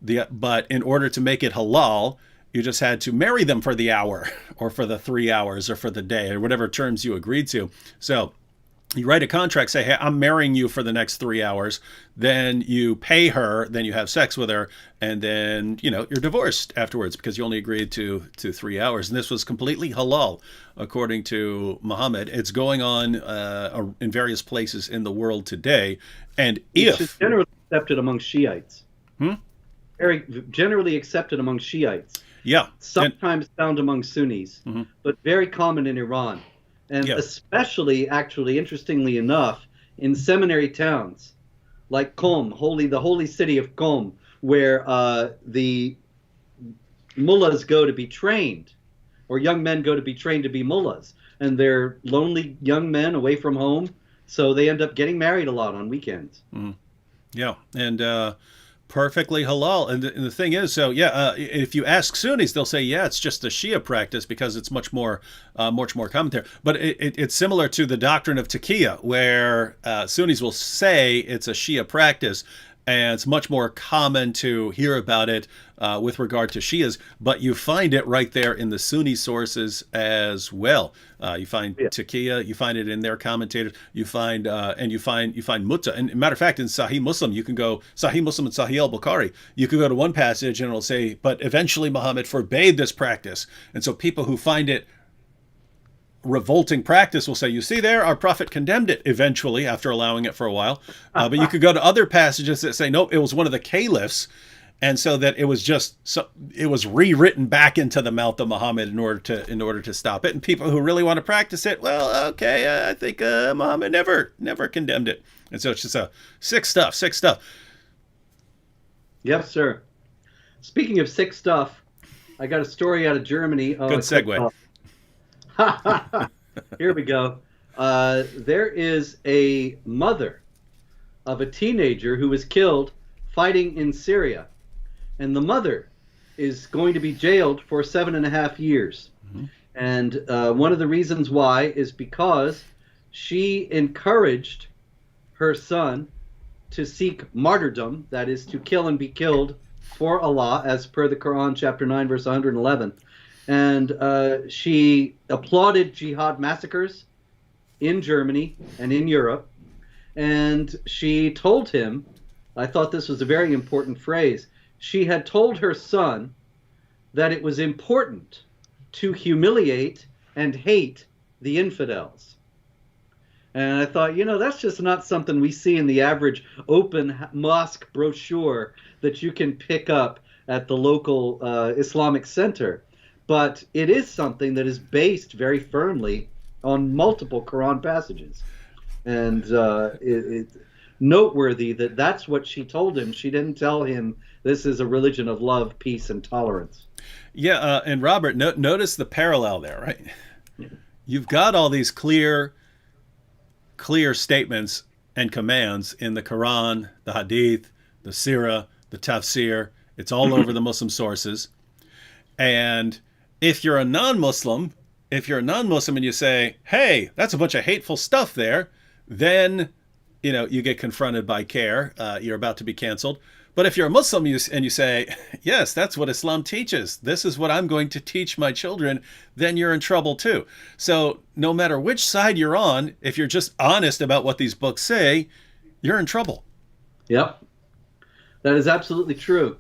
[SPEAKER 1] but in order to make it halal, you just had to marry them for the hour or for the 3 hours or for the day or whatever terms you agreed to. So you write a contract, say, hey, I'm marrying you for the next 3 hours. Then you pay her, then you have sex with her, and then, you're divorced afterwards because you only agreed to 3 hours. And this was completely halal, according to Muhammad. It's going on in various places in the world today. And
[SPEAKER 3] it's generally accepted among Shiites. Very generally accepted among Shiites.
[SPEAKER 1] Yeah.
[SPEAKER 3] Sometimes found among Sunnis, but very common in Iran. And especially, actually, interestingly enough, in seminary towns like Qom, the holy city of Qom, where the mullahs go to be trained, or young men go to be trained to be mullahs. And they're lonely young men away from home, so they end up getting married a lot on weekends.
[SPEAKER 1] Yeah, and perfectly halal. And the thing is, if you ask Sunnis, they'll say, yeah, it's just a Shia practice because it's much more common there. But it's similar to the doctrine of taqiyya, where Sunnis will say it's a Shia practice, and it's much more common to hear about it with regard to Shias, but you find it right there in the Sunni sources as well. You find taqiyya, you find it in their commentators, you find mutta. And matter of fact, in Sahih Muslim, you can go Sahih Muslim and Sahih al-Bukhari. You can go to one passage and it'll say, but eventually Muhammad forbade this practice. And so people who find it revolting practice will say, you see there, our prophet condemned it eventually after allowing it for a while. But you could go to other passages that say, nope, it was one of the caliphs, and so that it was rewritten back into the mouth of Muhammad in order to stop it. And people who really want to practice it, well, okay, I think Muhammad never condemned it. And so it's just sick stuff.
[SPEAKER 3] Yes, sir. Speaking of sick stuff, I got a story out of Germany.
[SPEAKER 1] Good segue.
[SPEAKER 3] Here we go. There is a mother of a teenager who was killed fighting in Syria. And the mother is going to be jailed for 7.5 years. And one of the reasons why is because she encouraged her son to seek martyrdom, that is, to kill and be killed for Allah, as per the Quran, chapter 9, verse 111. And she applauded jihad massacres in Germany and in Europe. And she told him, I thought this was a very important phrase, she had told her son that it was important to humiliate and hate the infidels. And I thought, that's just not something we see in the average open mosque brochure that you can pick up at the local Islamic center. But it is something that is based very firmly on multiple Quran passages. And it's noteworthy that that's what she told him. She didn't tell him this is a religion of love, peace, and tolerance.
[SPEAKER 1] Yeah, and Robert, notice the parallel there, right? Yeah. You've got all these clear statements and commands in the Quran, the Hadith, the Sirah, the Tafsir. It's all over the Muslim sources. And If you're a non-Muslim, and you say, "Hey, that's a bunch of hateful stuff there," then you get confronted by CARE. You're about to be canceled. But if you're a Muslim and you say, "Yes, that's what Islam teaches. This is what I'm going to teach my children," then you're in trouble too. So no matter which side you're on, if you're just honest about what these books say, you're in trouble.
[SPEAKER 3] Yep. That is absolutely true.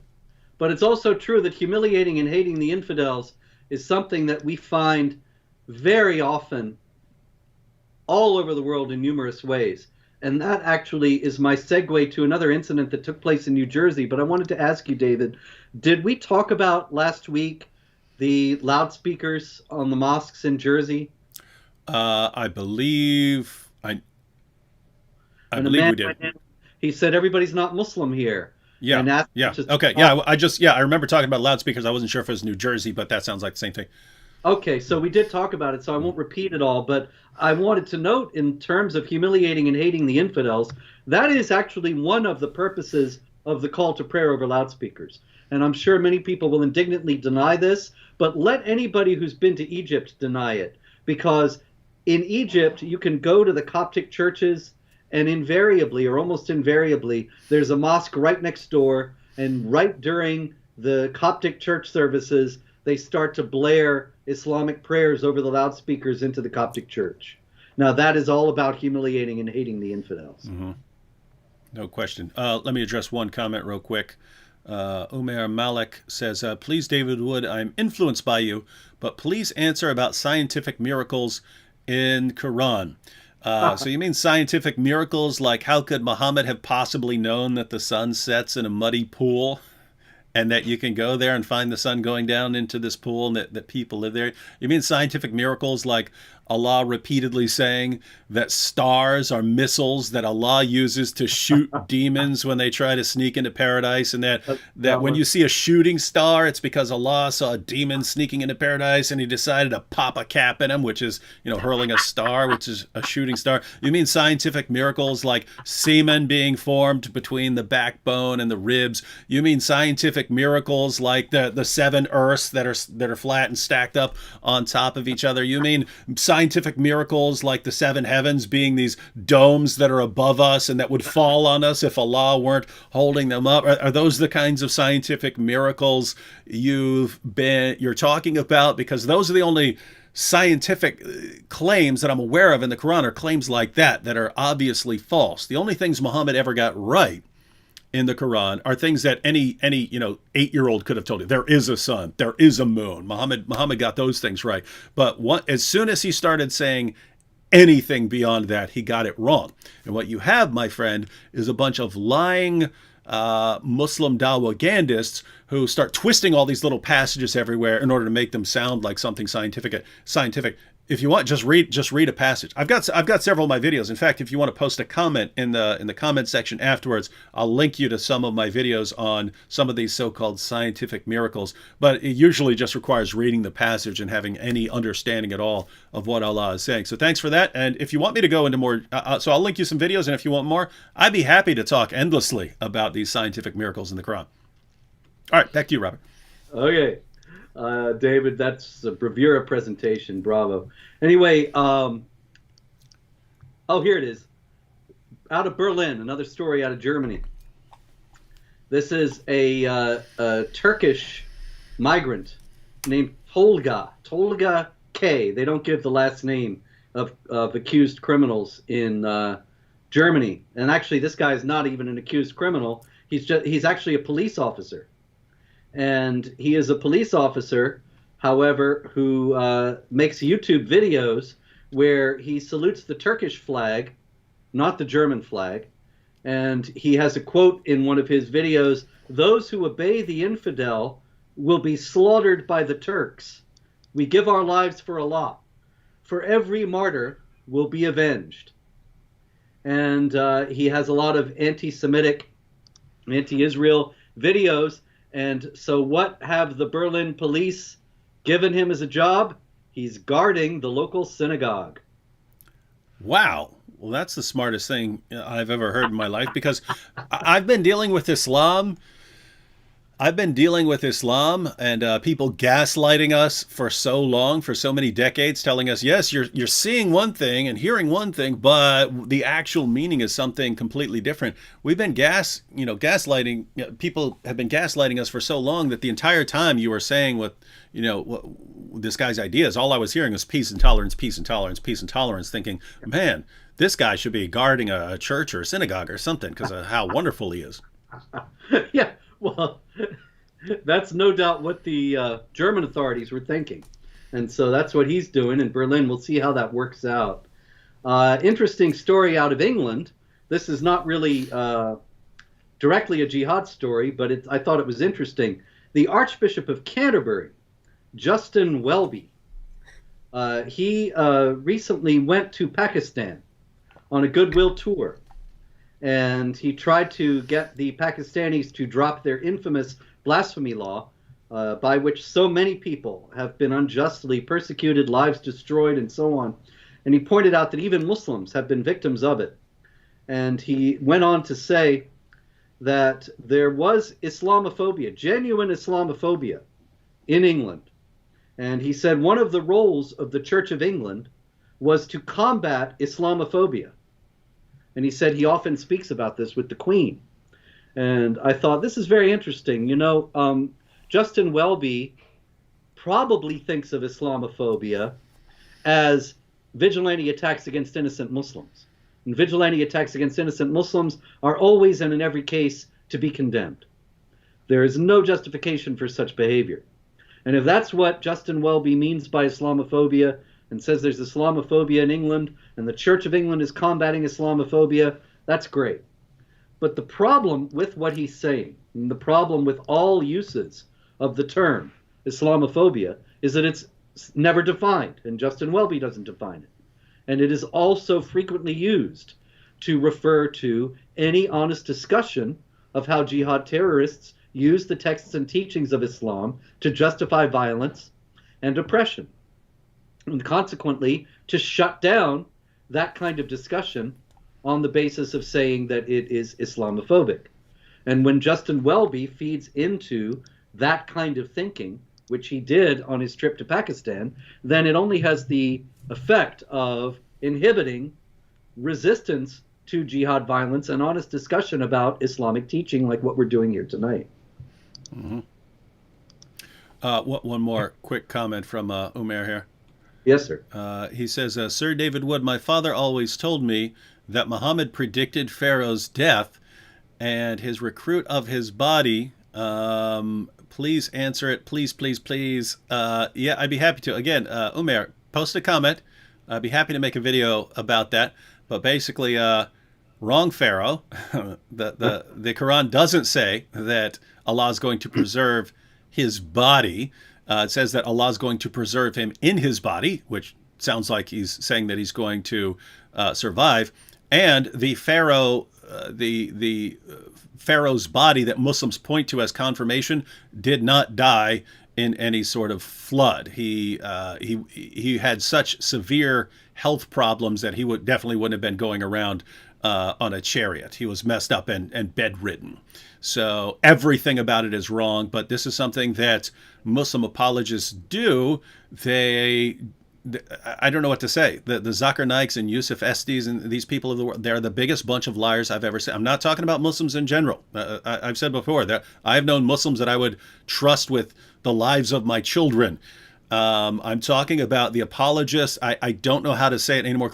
[SPEAKER 3] But it's also true that humiliating and hating the infidels is something that we find very often all over the world in numerous ways. And that actually is my segue to another incident that took place in New Jersey. But I wanted to ask you, David, did we talk about last week the loudspeakers on the mosques in Jersey?
[SPEAKER 1] I believe we did.
[SPEAKER 3] He said, "Everybody's not Muslim here."
[SPEAKER 1] Yeah. Okay. Yeah. I remember talking about loudspeakers. I wasn't sure if it was New Jersey, but that sounds like the same thing.
[SPEAKER 3] Okay, so we did talk about it, so I won't repeat it all, but I wanted to note in terms of humiliating and hating the infidels, that is actually one of the purposes of the call to prayer over loudspeakers. And I'm sure many people will indignantly deny this, but let anybody who's been to Egypt deny it. Because in Egypt, you can go to the Coptic churches, and invariably, or almost invariably, there's a mosque right next door, and right during the Coptic church services, they start to blare Islamic prayers over the loudspeakers into the Coptic church. Now, that is all about humiliating and hating the infidels.
[SPEAKER 1] Mm-hmm. No question. Let me address one comment real quick. Umair Malik says, "Please, David Wood, I'm influenced by you, but please answer about scientific miracles in Quran." So you mean scientific miracles like how could Muhammad have possibly known that the sun sets in a muddy pool? And that you can go there and find the sun going down into this pool and that people live there? You mean scientific miracles like Allah repeatedly saying that stars are missiles that Allah uses to shoot demons when they try to sneak into paradise, and that when you see a shooting star, it's because Allah saw a demon sneaking into paradise and he decided to pop a cap in him, which is, hurling a star, which is a shooting star? You mean scientific miracles like semen being formed between the backbone and the ribs? You mean scientific miracles like the 7 Earths that are flat and stacked up on top of each other? You mean scientific miracles like the 7 heavens being these domes that are above us and that would fall on us if Allah weren't holding them up? Are those the kinds of scientific miracles you're talking about? Because those are the only scientific claims that I'm aware of in the Quran are claims like that are obviously false. The only things Muhammad ever got right in the Quran are things that any 8-year-old could have told you. There is a sun, there is a moon. Muhammad got those things right. But as soon as he started saying anything beyond that, he got it wrong. And what you have, my friend, is a bunch of lying Muslim dawagandists who start twisting all these little passages everywhere in order to make them sound like something scientific. If you want, just read a passage. I've got several of my videos. In fact, if you want to post a comment in the comment section afterwards, I'll link you to some of my videos on some of these so-called scientific miracles. But it usually just requires reading the passage and having any understanding at all of what Allah is saying. So thanks for that. And if you want me to go into more, so I'll link you some videos. And if you want more, I'd be happy to talk endlessly about these scientific miracles in the Quran. All right, back to you, Robert.
[SPEAKER 3] Okay. David, that's a bravura presentation. Bravo. Anyway, here it is. Out of Berlin, another story out of Germany. This is a Turkish migrant named Tolga K. They don't give the last name of accused criminals in Germany. And actually, this guy is not even an accused criminal. He's actually a police officer. And he is a police officer, however, who makes YouTube videos where he salutes the Turkish flag, not the German flag. And he has a quote in one of his videos: "Those who obey the infidel will be slaughtered by the Turks. We give our lives for Allah. For every martyr will be avenged." And he has a lot of anti-Semitic, anti-Israel videos. And so what have the Berlin police given him as a job? He's guarding the local synagogue.
[SPEAKER 1] Wow. Well, that's the smartest thing I've ever heard in my life, because I've been dealing with Islam. I've been dealing with Islam and people gaslighting us for so long, for so many decades, telling us, yes, you're seeing one thing and hearing one thing, but the actual meaning is something completely different. We've been gaslighting. People have been gaslighting us for so long that the entire time you were saying what this guy's ideas, all I was hearing was peace and tolerance, peace and tolerance, peace and tolerance. Thinking, man, this guy should be guarding a church or a synagogue or something because of how wonderful he is.
[SPEAKER 3] Yeah. Well, that's no doubt what the German authorities were thinking. And so that's what he's doing in Berlin. We'll see how that works out. Interesting story out of England. This is not really directly a jihad story, but I thought it was interesting. The Archbishop of Canterbury, Justin Welby, he recently went to Pakistan on a goodwill tour. And he tried to get the Pakistanis to drop their infamous blasphemy law, by which so many people have been unjustly persecuted, lives destroyed, and so on. And he pointed out that even Muslims have been victims of it. And he went on to say that there was Islamophobia, genuine Islamophobia in England. And he said one of the roles of the Church of England was to combat Islamophobia. And he said he often speaks about this with the Queen. And I thought, this is very interesting. Justin Welby probably thinks of Islamophobia as vigilante attacks against innocent Muslims. And vigilante attacks against innocent Muslims are always and in every case to be condemned. There is no justification for such behavior. And if that's what Justin Welby means by Islamophobia, and says there's Islamophobia in England, and the Church of England is combating Islamophobia, that's great. But the problem with what he's saying, and the problem with all uses of the term Islamophobia, is that it's never defined, and Justin Welby doesn't define it. And it is also frequently used to refer to any honest discussion of how jihad terrorists use the texts and teachings of Islam to justify violence and oppression. And consequently, to shut down that kind of discussion on the basis of saying that it is Islamophobic. And when Justin Welby feeds into that kind of thinking, which he did on his trip to Pakistan, then it only has the effect of inhibiting resistance to jihad violence and honest discussion about Islamic teaching like what we're doing here tonight.
[SPEAKER 1] Mm-hmm. One more quick comment from Umair here.
[SPEAKER 3] Yes, sir.
[SPEAKER 1] He says, Sir David Wood, my father always told me that Muhammad predicted Pharaoh's death and his recruit of his body. Please answer it. Please, please, please. Yeah, I'd be happy to. Again, Umair, post a comment. I'd be happy to make a video about that. But basically, wrong Pharaoh. The Quran doesn't say that Allah is going to preserve his body. It says that Allah is going to preserve him in his body, which sounds like he's saying that he's going to survive. And the Pharaoh, the Pharaoh's body that Muslims point to as confirmation did not die in any sort of flood. He had such severe health problems that he definitely wouldn't have been going around on a chariot. He was messed up and bedridden. So everything about it is wrong, but this is something that Muslim apologists do. I don't know what to say. The Zakir Naiks and Yusuf Estes and these people of the world, they're the biggest bunch of liars I've ever seen. I'm not talking about Muslims in general. I've said before that I've known Muslims that I would trust with the lives of my children. I'm talking about the apologists. I don't know how to say it anymore.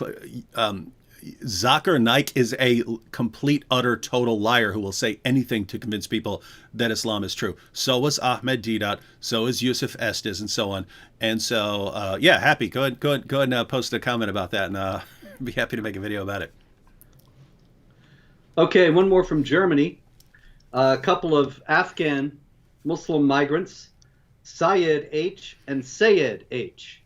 [SPEAKER 1] Zakir Naik is a complete, utter, total liar who will say anything to convince people that Islam is true. So was Ahmed Deedat. So is Yusuf Estes, and so on. And so, yeah, happy. Go ahead and post a comment about that, and be happy to make a video about it.
[SPEAKER 3] Okay, one more from Germany. A couple of Afghan Muslim migrants, Syed H. and Sayed H.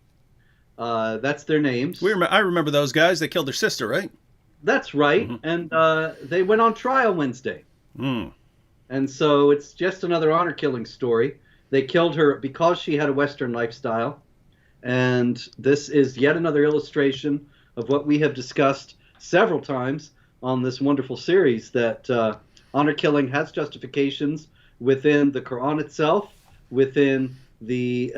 [SPEAKER 3] That's their names.
[SPEAKER 1] I remember those guys. They killed their sister, right?
[SPEAKER 3] That's right. Mm-hmm. And they went on trial Wednesday.
[SPEAKER 1] Mm.
[SPEAKER 3] And so it's just another honor killing story. They killed her because she had a Western lifestyle. And this is yet another illustration of what we have discussed several times on this wonderful series, that honor killing has justifications within the Quran itself, within the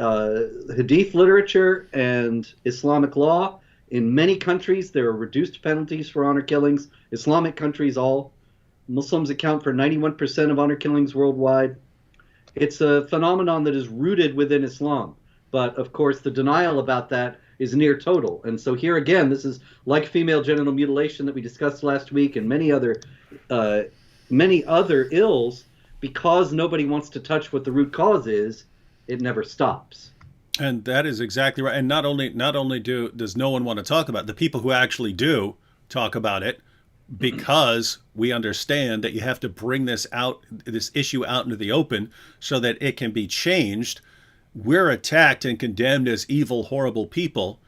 [SPEAKER 3] Hadith literature and Islamic law. In many countries, there are reduced penalties for honor killings. Islamic countries, all Muslims account for 91% of honor killings worldwide. It's a phenomenon that is rooted within Islam. But of course, the denial about that is near total. And so here again, this is like female genital mutilation that we discussed last week and many other ills. Because nobody wants to touch what the root cause is, it never stops.
[SPEAKER 1] And that is exactly right. And not only does no one want to talk about it, the people who actually do talk about it, because we understand that you have to bring this issue out into the open so that it can be changed. We're attacked and condemned as evil, horrible people.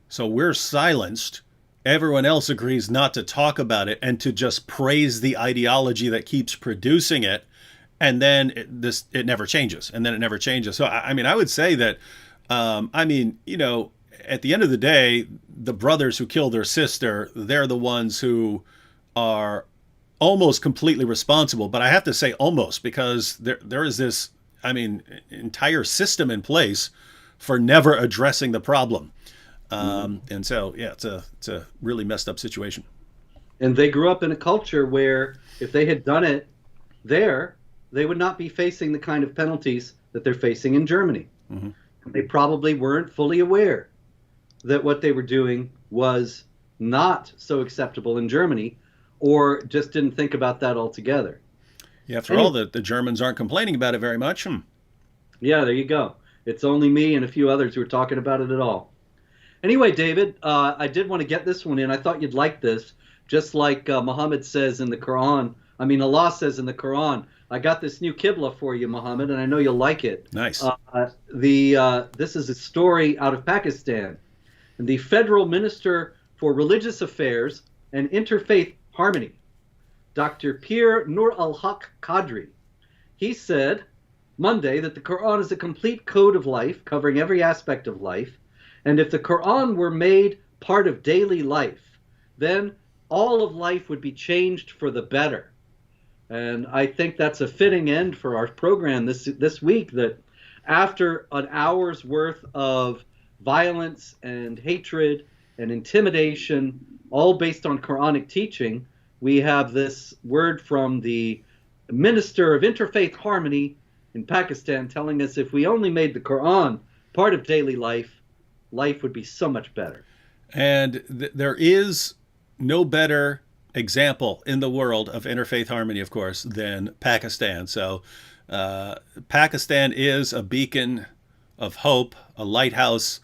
[SPEAKER 1] So we're silenced. Everyone else agrees not to talk about it and to just praise the ideology that keeps producing it. And then it never changes. And then it never changes. So, I mean, I would say that, at the end of the day, the brothers who kill their sister, they're the ones who are almost completely responsible. But I have to say almost, because there is this, entire system in place for never addressing the problem. And so, yeah, it's a really messed up situation.
[SPEAKER 3] And they grew up in a culture where if they had done it there, they would not be facing the kind of penalties that they're facing in Germany. Mm-hmm. They probably weren't fully aware that what they were doing was not so acceptable in Germany, or just didn't think about that altogether.
[SPEAKER 1] Yeah, after all, the Germans aren't complaining about it very much.
[SPEAKER 3] Yeah, there you go. It's only me and a few others who are talking about it at all. Anyway, David, I did want to get this one in. I thought you'd like this. Just like Muhammad says in the Quran, Allah says in the Quran, I got this new Qibla for you, Muhammad, and I know you'll like it.
[SPEAKER 1] Nice.
[SPEAKER 3] This is a story out of Pakistan. And the Federal Minister for Religious Affairs and Interfaith Harmony, Dr. Pir Nur al-Haq Qadri, he said Monday that the Quran is a complete code of life covering every aspect of life. And if the Quran were made part of daily life, then all of life would be changed for the better. And I think that's a fitting end for our program this week, that after an hour's worth of violence and hatred and intimidation, all based on Quranic teaching, we have this word from the Minister of Interfaith Harmony in Pakistan telling us if we only made the Quran part of daily life, life would be so much better.
[SPEAKER 1] And there is no better example in the world of interfaith harmony, of course, than Pakistan. So Pakistan is a beacon of hope, a lighthouse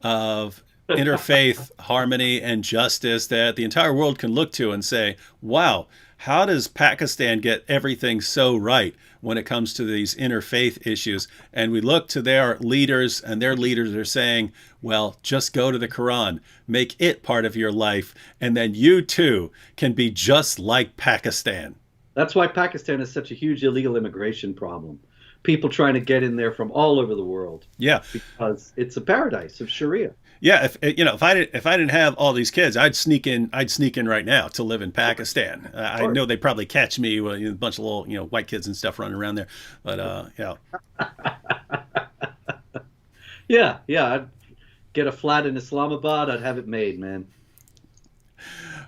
[SPEAKER 1] of interfaith harmony and justice that the entire world can look to and say, wow, how does Pakistan get everything so right when it comes to these interfaith issues? And we look to their leaders, and their leaders are saying, well, just go to the Quran, make it part of your life, and then you too can be just like Pakistan.
[SPEAKER 3] That's why Pakistan is such a huge illegal immigration problem. People trying to get in there from all over the world.
[SPEAKER 1] Yeah,
[SPEAKER 3] because it's a paradise of Sharia.
[SPEAKER 1] Yeah, if I didn't have all these kids, I'd sneak in right now to live in Pakistan. I know they'd probably catch me with a bunch of little white kids and stuff running around there. But
[SPEAKER 3] yeah, I'd get a flat in Islamabad. I'd have it made, man.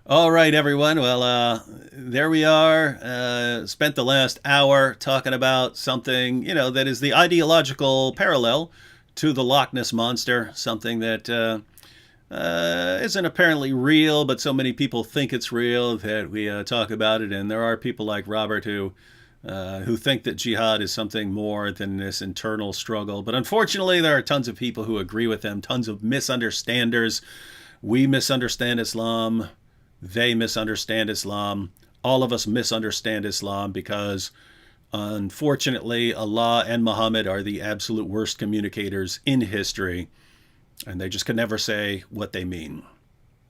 [SPEAKER 1] All right, everyone. Well, there we are. Spent the last hour talking about something that is the ideological parallel to the Loch Ness Monster, something that isn't apparently real, but so many people think it's real that we talk about it. And there are people like Robert who think that jihad is something more than this internal struggle. But unfortunately, there are tons of people who agree with them, tons of misunderstanders. We misunderstand Islam. They misunderstand Islam. All of us misunderstand Islam because unfortunately, Allah and Muhammad are the absolute worst communicators in history, and they just can never say what they mean.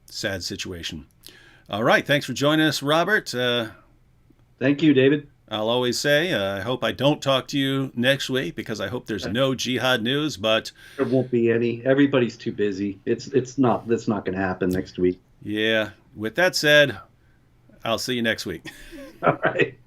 [SPEAKER 1] Sad situation. All right, thanks for joining us, Robert.
[SPEAKER 3] Thank you, David.
[SPEAKER 1] I'll always say, I hope I don't talk to you next week because I hope there's no jihad news, but
[SPEAKER 3] there won't be any. Everybody's too busy. That's not going to happen next week.
[SPEAKER 1] Yeah. With that said, I'll see you next week.
[SPEAKER 3] All right.